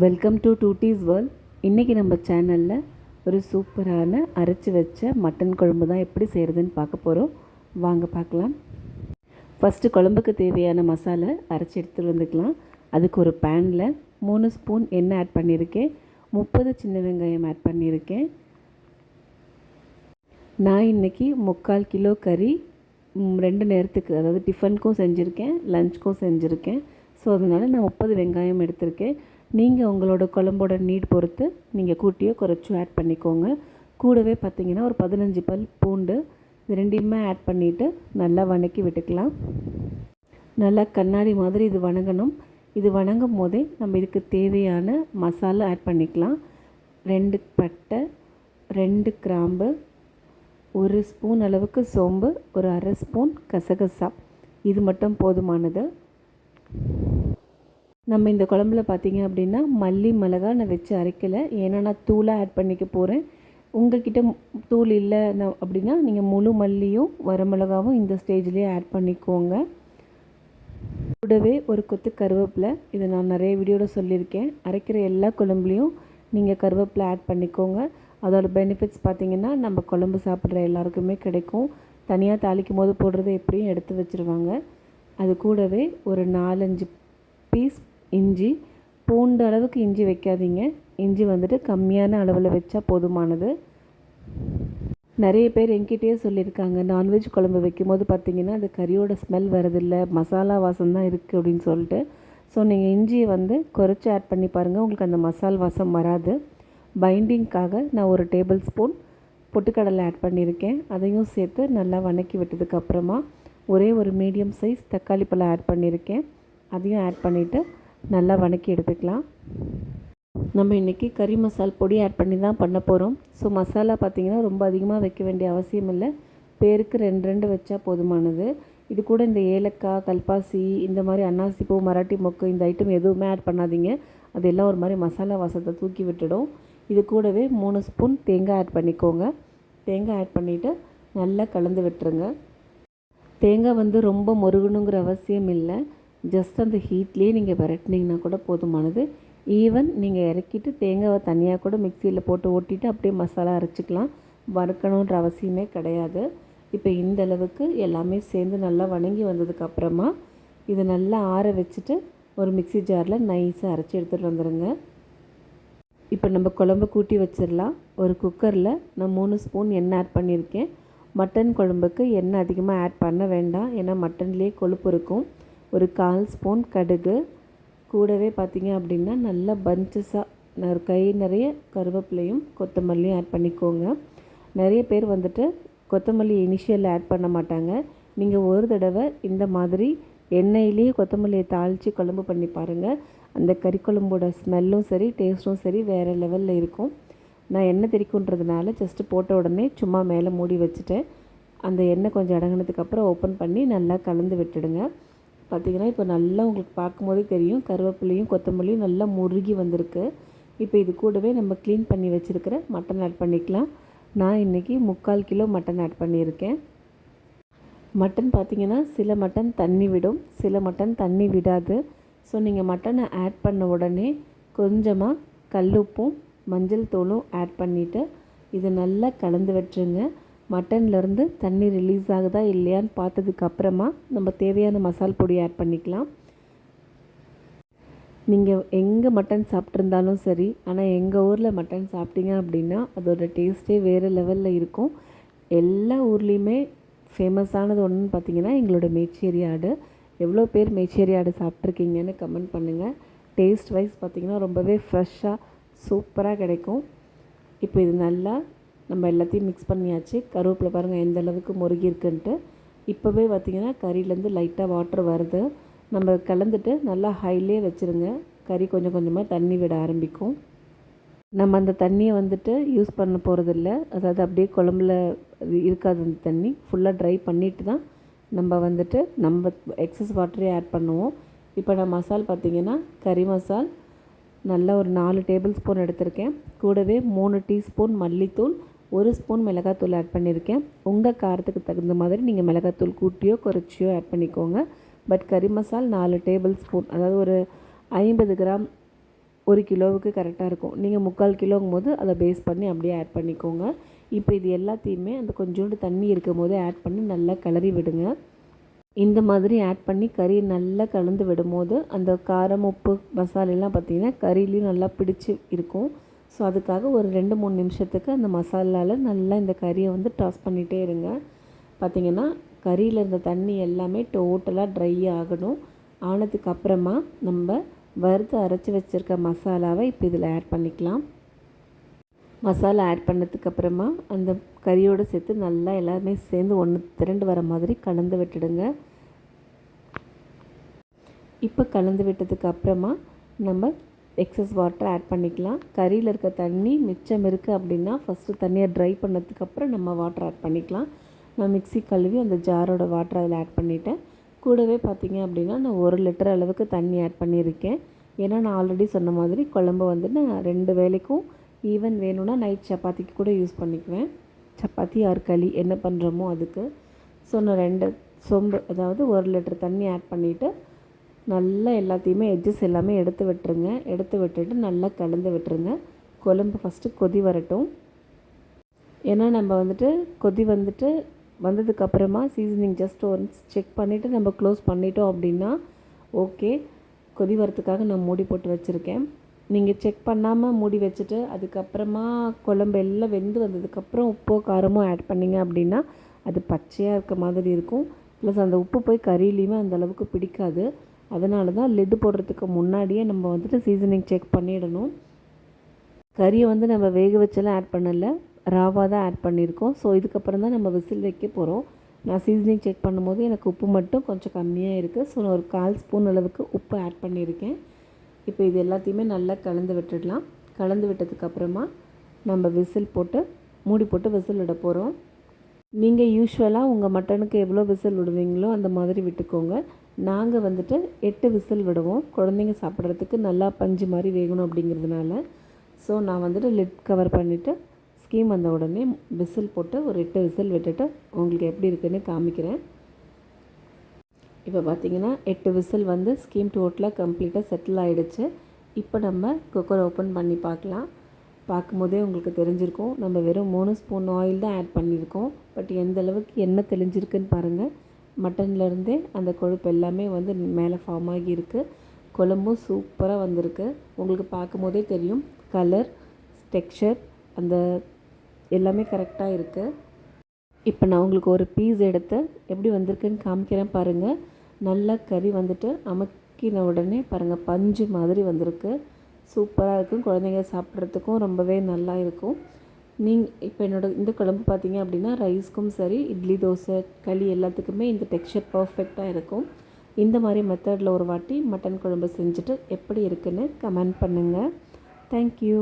Welcome to டூட்டீஸ் world. இன்றைக்கி நம்ம சேனலில் ஒரு சூப்பரான அரைச்சி வச்ச மட்டன் குழம்பு தான் எப்படி செய்கிறதுன்னு பார்க்க போகிறோம். வாங்க பார்க்கலாம். ஃபஸ்ட்டு குழம்புக்கு தேவையான மசாலா அரைச்சி எடுத்துகிட்டு வந்துக்கலாம். அதுக்கு ஒரு பேனில் 3 ஸ்பூன் எண்ணெய் ஆட் பண்ணியிருக்கேன். 30 சின்ன வெங்காயம் ஆட் பண்ணியிருக்கேன். நான் இன்றைக்கி 3/4 கிலோ கறி 2 நேரத்துக்கு, அதாவது டிஃபனுக்கும் செஞ்சுருக்கேன், லஞ்சுக்கும் செஞ்சுருக்கேன். ஸோ அதனால் நான் 30 வெங்காயம் எடுத்திருக்கேன். நீங்கள் உங்களோட குழம்போட நீட் பொறுத்து நீங்கள் கூட்டியோ குறைச்சோ ஆட் பண்ணிக்கோங்க. கூடவே பார்த்திங்கன்னா ஒரு 15 பல் பூண்டு, இது ரெண்டையுமே ஆட் பண்ணிவிட்டு நல்லா வணக்கி விட்டுக்கலாம். நல்லா கண்ணாடி மாதிரி இது வணங்கணும். இது வணங்கும் போதே நம்ம இதுக்கு தேவையான மசாலா ஆட் பண்ணிக்கலாம். 2 பட்டை, 2 கிராம்பு, 1 ஸ்பூன் அளவுக்கு சோம்பு, ஒரு 1/2 ஸ்பூன் கசகசா, இது மட்டும் போதுமானது. நம்ம இந்த குழம்புல பார்த்திங்க அப்படின்னா மல்லி மிளகா நான் வச்சு அரைக்கலை, ஏன்னா நான் தூளாக ஆட் பண்ணிக்க போகிறேன். உங்கள்கிட்ட தூள் இல்லை அப்படின்னா நீங்கள் முழு மல்லியும் வரமிளகாவும் இந்த ஸ்டேஜ்லேயே ஆட் பண்ணிக்கோங்க. கூடவே ஒரு கொத்து கருவேப்பிலை, இதை நான் நிறைய வீடியோவில் சொல்லியிருக்கேன். அரைக்கிற எல்லா குழம்புலையும் நீங்கள் கருவேப்பிலை ஆட் பண்ணிக்கோங்க. அதோட பெனிஃபிட்ஸ் பார்த்திங்கன்னா நம்ம குழம்பு சாப்பிட்ற எல்லாருக்குமே கிடைக்கும். தனியாக தாளிக்கும் போது போடுறது எப்படியும் எடுத்து வச்சுருவாங்க. அது கூடவே ஒரு 4-5 பீஸ் இஞ்சி, பூண்டு அளவுக்கு இஞ்சி வைக்காதீங்க. இஞ்சி வந்துட்டு கம்மியான அளவில் வச்சா போதுமானது. நிறைய பேர் என்கிட்டயே சொல்லியிருக்காங்க, நான்வெஜ் குழம்பு வைக்கும் போது பார்த்திங்கன்னா அது கறியோட ஸ்மெல் வரதில்லை, மசாலா வாசம் தான் இருக்குது அப்படின்னு சொல்லிட்டு. ஸோ நீங்கள் இஞ்சியை குறைச்சி ஆட் பண்ணி பாருங்கள், உங்களுக்கு அந்த மசால் வாசம் வராது. பைண்டிங்க்காக நான் ஒரு டேபிள் ஸ்பூன் பொட்டுக்கடலை ஆட் பண்ணியிருக்கேன். அதையும் சேர்த்து நல்லா வணக்கி விட்டதுக்கப்புறமா ஒரே ஒரு மீடியம் சைஸ் தக்காளி பழம் ஆட் பண்ணியிருக்கேன். அதையும் ஆட் பண்ணிவிட்டு நல்லா வணக்கி எடுத்துக்கலாம். நம்ம இன்றைக்கி கறி மசால் பொடி ஆட் பண்ணி தான் பண்ண போகிறோம். ஸோ மசாலா பார்த்திங்கன்னா ரொம்ப அதிகமாக வைக்க வேண்டிய அவசியம் இல்லை. பேருக்கு 2 வச்சா போதுமானது. இது கூட இந்த ஏலக்காய், கல்பாசி, இந்த மாதிரி அன்னாசி பூ, மராட்டி மொக்கு, இந்த ஐட்டம் எதுவுமே ஆட் பண்ணாதீங்க. அதெல்லாம் ஒரு மாதிரி மசாலா வாசத்தை தூக்கி விட்டுடும். இது கூடவே 3 ஸ்பூன் தேங்காய் ஆட் பண்ணிக்கோங்க. தேங்காய் ஆட் பண்ணிவிட்டு நல்லா கலந்து விட்டுருங்க. தேங்காய் ரொம்ப முருகணுங்கிற அவசியம் இல்லை. ஜஸ்ட் அந்த ஹீட்லேயே நீங்கள் விரட்டினீங்கன்னா கூட போதுமானது. ஈவன் நீங்கள் இறக்கிட்டு தேங்காவை தனியாக கூட மிக்சியில் போட்டு ஓட்டிட்டு அப்படியே மசாலா அரைச்சிக்கலாம். வறுக்கணுன்ற அவசியமே கிடையாது. இப்போ இந்த அளவுக்கு எல்லாமே சேர்ந்து நல்லா வணங்கி வந்ததுக்கப்புறமா இதை நல்லா ஆற வச்சுட்டு ஒரு மிக்சி ஜாரில் நைஸாக அரைச்சி எடுத்துகிட்டு வந்துடுங்க. இப்போ நம்ம குழம்பு கூட்டி வச்சிடலாம். ஒரு குக்கரில் நான் 3 ஸ்பூன் எண்ணெய் ஆட் பண்ணியிருக்கேன். மட்டன் குழம்புக்கு எண்ணெய் அதிகமாக ஆட் பண்ண வேண்டாம், ஏன்னா மட்டன்லேயே கொழுப்பு இருக்கும். ஒரு 1/4 ஸ்பூன் கடுகு, கூடவே பார்த்திங்க அப்படின்னா நல்லா பஞ்சஸாக ஒரு கை நிறைய கருவேப்பிலையும் கொத்தமல்லியும் ஆட் பண்ணிக்கோங்க. நிறைய பேர் கொத்தமல்லி இனிஷியலில் ஆட் பண்ண மாட்டாங்க. நீங்கள் ஒரு தடவை இந்த மாதிரி எண்ணெயிலேயே கொத்தமல்லியை தாளித்து குழம்பு பண்ணி பாருங்கள். அந்த கறி குழம்போட ஸ்மெல்லும் சரி, டேஸ்ட்டும் சரி, வேறு லெவலில் இருக்கும். நான் எண்ணெய் தெரிக்குன்றதுனால ஜஸ்ட்டு போட்ட உடனே சும்மா மேலே மூடி வச்சுட்டேன். அந்த எண்ணெய் கொஞ்சம் அடங்கினதுக்கப்புறம் ஓப்பன் பண்ணி நல்லா கலந்து விட்டுடுங்க. பார்த்திங்கன்னா இப்போ நல்லா உங்களுக்கு பார்க்கும்போதே தெரியும், கருவேப்பிலையும் கொத்தமல்லியும் நல்லா முருகி வந்திருக்கு. இப்போ இது கூடவே நம்ம க்ளீன் பண்ணி வச்சுருக்கிற மட்டன் ஆட் பண்ணிக்கலாம். நான் இன்றைக்கி 3/4 கிலோ மட்டன் ஆட் பண்ணியிருக்கேன். மட்டன் பார்த்திங்கன்னா சில மட்டன் தண்ணி விடும், சில மட்டன் தண்ணி விடாது. ஸோ நீங்கள் மட்டனை ஆட் பண்ண உடனே கொஞ்சமாக கல்லுப்பும் மஞ்சள் தூளும் ஆட் பண்ணிவிட்டு இதை நல்லா கலந்து விட்டுருங்க. மட்டன்லேருந்து தண்ணி ரிலீஸ் ஆகுதா இல்லையான்னு பார்த்ததுக்கப்புறமா நம்ம தேவையான மசால் பொடி ஆட் பண்ணிக்கலாம். நீங்கள் எங்கே மட்டன் சாப்பிட்ருந்தாலும் சரி, ஆனால் எங்கள் ஊரில் மட்டன் சாப்பிட்டீங்க அப்படின்னா அதோடய டேஸ்ட்டே வேறு லெவலில் இருக்கும். எல்லா ஊர்லேயுமே ஃபேமஸானது ஒன்றுன்னு பார்த்திங்கன்னா எங்களோட மேச்சேரி ஆடு. எவ்வளோ பேர் மேச்சேரி ஆடு சாப்பிட்ருக்கீங்கன்னு கமெண்ட் பண்ணுங்கள். டேஸ்ட் வைஸ் பார்த்திங்கன்னா ரொம்பவே ஃப்ரெஷ்ஷாக சூப்பராக கிடைக்கும். இப்போ இது நல்லா நம்ம எல்லாத்தையும் மிக்ஸ் பண்ணியாச்சு. கருவேப்பிலை பாருங்கள் எந்த அளவுக்கு முருகி இருக்குன்ட்டு. இப்போவே பார்த்திங்கன்னா கறியிலேருந்து லைட்டாக வாட்டர் வருது. நம்ம கலந்துட்டு நல்லா ஹைலே வச்சுருங்க. கறி கொஞ்சம் கொஞ்சமாக தண்ணி விட ஆரம்பிக்கும். நம்ம அந்த தண்ணியை யூஸ் பண்ண போகிறதில்ல, அதாவது அப்படியே குழம்புல இருக்காது. அந்த தண்ணி ஃபுல்லாக ட்ரை பண்ணிவிட்டு தான் நம்ம எக்ஸஸ் வாட்டரே ஆட் பண்ணுவோம். இப்போ நான் மசால் பார்த்திங்கன்னா கறி மசால் நல்லா ஒரு 4 டேபிள் ஸ்பூன் எடுத்திருக்கேன். கூடவே 3 டீஸ்பூன் மல்லித்தூள், 1 ஸ்பூன் மிளகாத்தூள் ஆட் பண்ணியிருக்கேன். உங்கள் காரத்துக்கு தகுந்த மாதிரி நீங்கள் மிளகாத்தூள் கூட்டியோ குறைச்சியோ ஆட் பண்ணிக்கோங்க. பட் கறி மசால் 4 டேபிள் ஸ்பூன், அதாவது ஒரு 50 கிராம் 1 கிலோவுக்கு கரெக்டாக இருக்கும். நீங்கள் 3/4 கிலோங்கும் போது அதை பேஸ் பண்ணி அப்படியே ஆட் பண்ணிக்கோங்க. இப்போ இது எல்லாத்தையுமே அந்த கொஞ்சோண்டு தண்ணி இருக்கும் போதே ஆட் பண்ணி நல்லா கிளறி விடுங்க. இந்த மாதிரி ஆட் பண்ணி கறி நல்லா கலந்து விடும்போது அந்த காரம், உப்பு, மசாலெல்லாம் பார்த்திங்கன்னா கறியிலையும் நல்லா பிடிச்சி இருக்கும். ஸோ அதுக்காக ஒரு 2-3 நிமிஷத்துக்கு அந்த மசாலாவில் நல்லா இந்த கறியை வந்து டாஸ் பண்ணிகிட்டே இருங்க. பார்த்திங்கன்னா கறியில் இருந்த தண்ணி எல்லாமே டோட்டலாக ட்ரை ஆகணும். ஆனதுக்கப்புறமா நம்ம வறுத்து அரைச்சி வச்சுருக்க மசாலாவை இப்போ இதில் ஆட் பண்ணிக்கலாம். மசாலா ஆட் பண்ணதுக்கப்புறமா அந்த கறியோடு சேர்த்து நல்லா எல்லாமே சேர்ந்து ஒன்று திரண்டு வர மாதிரி கலந்து விட்டுடுங்க. இப்போ கலந்து விட்டதுக்கு அப்புறமா நம்ம எக்ஸஸ் வாட்டர் ஆட் பண்ணிக்கலாம். கறியில் இருக்க தண்ணி மிச்சம் இருக்குது அப்படின்னா ஃபஸ்ட்டு தண்ணியை ட்ரை பண்ணதுக்கப்புறம் நம்ம வாட்டர் ஆட் பண்ணிக்கலாம். நான் மிக்ஸி கழுவி அந்த ஜாரோட வாட்டர் அதில் ஆட் பண்ணிவிட்டேன். கூடவே பார்த்திங்க அப்படின்னா நான் 1 லிட்டர் அளவுக்கு தண்ணி ஆட் பண்ணியிருக்கேன். ஏன்னா நான் ஆல்ரெடி சொன்ன மாதிரி குழம்பு வந்து நான் 2 வேளைக்கும் ஈவன் வேணும்னா நைட் சப்பாத்திக்கு கூட யூஸ் பண்ணிக்குவேன். சப்பாத்தி ஆர் களி என்ன பண்ணுறோமோ அதுக்கு. ஸோ நான் 2 சொம்பு அதாவது 1 லிட்டர் தண்ணி ஆட் பண்ணிவிட்டு நல்லா எல்லாத்தையுமே எட்ஜஸ் எல்லாமே எடுத்து விட்டுருங்க. எடுத்து விட்டுட்டு நல்லா கலந்து விட்டுருங்க. குழம்பு ஃபஸ்ட்டு கொதி வரட்டும். ஏன்னா நம்ம வந்துட்டு கொதி வந்ததுக்கப்புறமா சீசனிங் ஜஸ்ட் ஒன்ஸ் செக் பண்ணிவிட்டு நம்ம க்ளோஸ் பண்ணிட்டோம் அப்படின்னா ஓகே. கொதி வரத்துக்காக நான் மூடி போட்டு வச்சுருக்கேன். நீங்கள் செக் பண்ணாமல் மூடி வச்சுட்டு அதுக்கப்புறமா குழம்பு எல்லாம் வெந்து வந்ததுக்கப்புறம் உப்போ காரமோ ஆட் பண்ணிங்க அப்படின்னா அது பச்சையாக இருக்க மாதிரி இருக்கும். ப்ளஸ் அந்த உப்பு போய் கறியிலையுமே அந்தளவுக்கு பிடிக்காது. அதனால தான் லிட்டு போடுறதுக்கு முன்னாடியே நம்ம வந்துட்டு சீசனிங் செக் பண்ணிடணும். கறியை வந்து நம்ம வேக வச்செல்லாம் ஆட் பண்ணலை, ராவாக தான் ஆட் பண்ணியிருக்கோம். ஸோ இதுக்கப்புறம் தான் நம்ம விசில் வைக்க போகிறோம். நான் சீசனிங் செக் பண்ணும்போது எனக்கு உப்பு மட்டும் கொஞ்சம் கம்மியாக இருக்குது. ஸோ நான் ஒரு 1/4 ஸ்பூன் அளவுக்கு உப்பு ஆட் பண்ணியிருக்கேன். இப்போ இது எல்லாத்தையுமே நல்லா கலந்து விட்டுடலாம். கலந்து விட்டதுக்கப்புறமா நம்ம விசில் போட்டு மூடி போட்டு விசில் விட போகிறோம். நீங்கள் யூஸ்வலாக உங்கள் மட்டனுக்கு எவ்வளோ விசில் விடுவீங்களோ அந்த மாதிரி விட்டுக்கோங்க. நாங்கள் வந்துட்டு 8 விசில் விடுவோம். குழந்தைங்க சாப்பிட்றதுக்கு நல்லா பஞ்சு மாதிரி வேகணும் அப்படிங்கிறதுனால. ஸோ நான் வந்துட்டு லிட் கவர் பண்ணிவிட்டு ஸ்கீம் வந்த உடனே விசில் போட்டு ஒரு 8 விசில் விட்டுட்டு உங்களுக்கு எப்படி இருக்குதுன்னு காமிக்கிறேன். இப்போ பார்த்திங்கன்னா 8 விசில் வந்து ஸ்கீம் டோட்டலாக கம்ப்ளீட்டாக செட்டில் ஆகிடுச்சு. இப்போ நம்ம குக்கர் ஓப்பன் பண்ணி பார்க்கலாம். பார்க்கும்போதே உங்களுக்கு தெரிஞ்சிருக்கும் நம்ம வெறும் 3 ஸ்பூன் ஆயில் தான் ஆட் பண்ணியிருக்கோம். பட் எந்த அளவுக்கு எண்ணெய் தெளிஞ்சிருக்குன்னு பாருங்கள். மட்டன்லேருந்தே அந்த கொழுப்பு எல்லாமே வந்து மேலே ஃபார்ம் ஆகி இருக்குது. குழம்பும் சூப்பராக வந்திருக்கு. உங்களுக்கு பார்க்கும்போதே தெரியும் கலர், டெக்ஸ்சர் அந்த எல்லாமே கரெக்டாக இருக்குது. இப்போ நான் உங்களுக்கு ஒரு பீஸ் எடுத்து எப்படி வந்திருக்குன்னு காமிக்கிறேன் பாருங்கள். நல்லா கறி வந்துட்டு அமுக்கின உடனே பாருங்கள் பஞ்சு மாதிரி வந்திருக்கு. சூப்பராக இருக்கும். குழந்தைங்க சாப்பிட்றதுக்கும் ரொம்பவே நல்லா இருக்கும். இப்போ இந்த குழம்பு பார்த்தீங்க அப்படின்னா ரைஸ்க்கும் சரி, இட்லி, தோசை, களி எல்லாத்துக்குமே இந்த டெக்ஸ்சர் பர்ஃபெக்டாக இருக்கும். இந்த மாதிரி மெத்தடில் ஒரு வாட்டி மட்டன் குழம்பு செஞ்சுட்டு எப்படி இருக்குன்னு கமெண்ட் பண்ணுங்கள். தேங்க்யூ.